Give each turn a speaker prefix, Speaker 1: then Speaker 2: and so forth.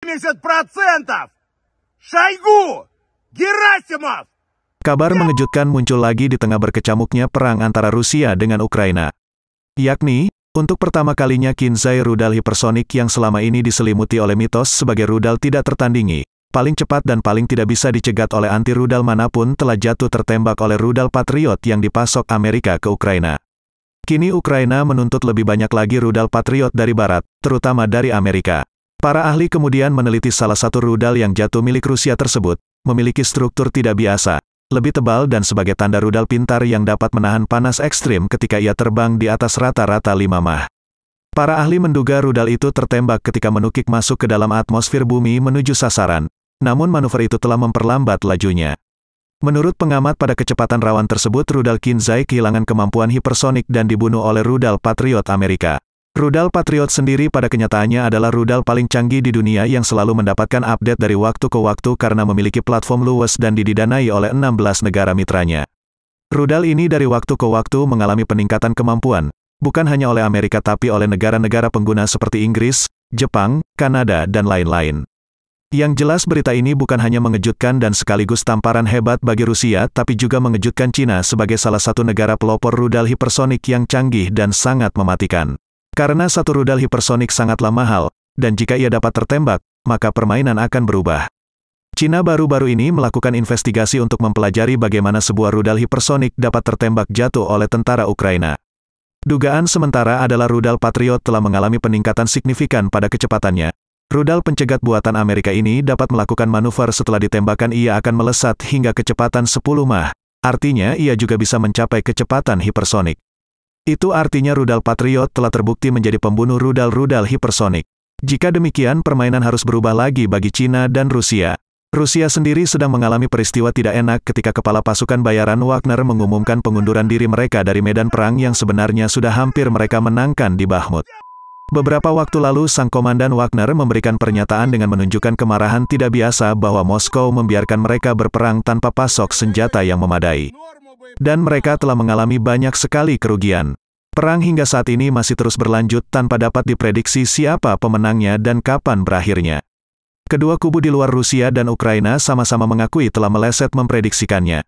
Speaker 1: 70%! Шойгу! Герасимов!
Speaker 2: Kabar mengejutkan muncul lagi di tengah berkecamuknya perang antara Rusia dengan Ukraina. Yakni, untuk pertama kalinya Kinzhal rudal hipersonik yang selama ini diselimuti oleh mitos sebagai rudal tidak tertandingi, paling cepat dan paling tidak bisa dicegat oleh anti rudal manapun telah jatuh tertembak oleh rudal Patriot yang dipasok Amerika ke Ukraina. Kini Ukraina menuntut lebih banyak lagi rudal Patriot dari Barat, terutama dari Amerika. Para ahli kemudian meneliti salah satu rudal yang jatuh milik Rusia tersebut, memiliki struktur tidak biasa, lebih tebal dan sebagai tanda rudal pintar yang dapat menahan panas ekstrim ketika ia terbang di atas rata-rata 5 Mach. Para ahli menduga rudal itu tertembak ketika menukik masuk ke dalam atmosfer bumi menuju sasaran, namun manuver itu telah memperlambat lajunya. Menurut pengamat pada kecepatan rawan tersebut rudal Kinzhal kehilangan kemampuan hipersonik dan dibunuh oleh rudal Patriot Amerika. Rudal Patriot sendiri pada kenyataannya adalah rudal paling canggih di dunia yang selalu mendapatkan update dari waktu ke waktu karena memiliki platform luas dan didanai oleh 16 negara mitranya. Rudal ini dari waktu ke waktu mengalami peningkatan kemampuan, bukan hanya oleh Amerika tapi oleh negara-negara pengguna seperti Inggris, Jepang, Kanada, dan lain-lain. Yang jelas berita ini bukan hanya mengejutkan dan sekaligus tamparan hebat bagi Rusia tapi juga mengejutkan Cina sebagai salah satu negara pelopor rudal hipersonik yang canggih dan sangat mematikan. Karena satu rudal hipersonik sangatlah mahal, dan jika ia dapat tertembak, maka permainan akan berubah. Cina baru-baru ini melakukan investigasi untuk mempelajari bagaimana sebuah rudal hipersonik dapat tertembak jatuh oleh tentara Ukraina. Dugaan sementara adalah rudal Patriot telah mengalami peningkatan signifikan pada kecepatannya. Rudal pencegat buatan Amerika ini dapat melakukan manuver setelah ditembakkan ia akan melesat hingga kecepatan 10 Mach. Artinya ia juga bisa mencapai kecepatan hipersonik. Itu artinya rudal Patriot telah terbukti menjadi pembunuh rudal-rudal hipersonik. Jika demikian permainan harus berubah lagi bagi Cina dan Rusia. Rusia sendiri sedang mengalami peristiwa tidak enak ketika kepala pasukan bayaran Wagner mengumumkan pengunduran diri mereka dari medan perang yang sebenarnya sudah hampir mereka menangkan di Bakhmut. Beberapa waktu lalu sang komandan Wagner memberikan pernyataan dengan menunjukkan kemarahan tidak biasa bahwa Moskow membiarkan mereka berperang tanpa pasok senjata yang memadai. Dan mereka telah mengalami banyak sekali kerugian. Perang hingga saat ini masih terus berlanjut tanpa dapat diprediksi siapa pemenangnya dan kapan berakhirnya. Kedua kubu di luar Rusia dan Ukraina sama-sama mengakui telah meleset memprediksikannya.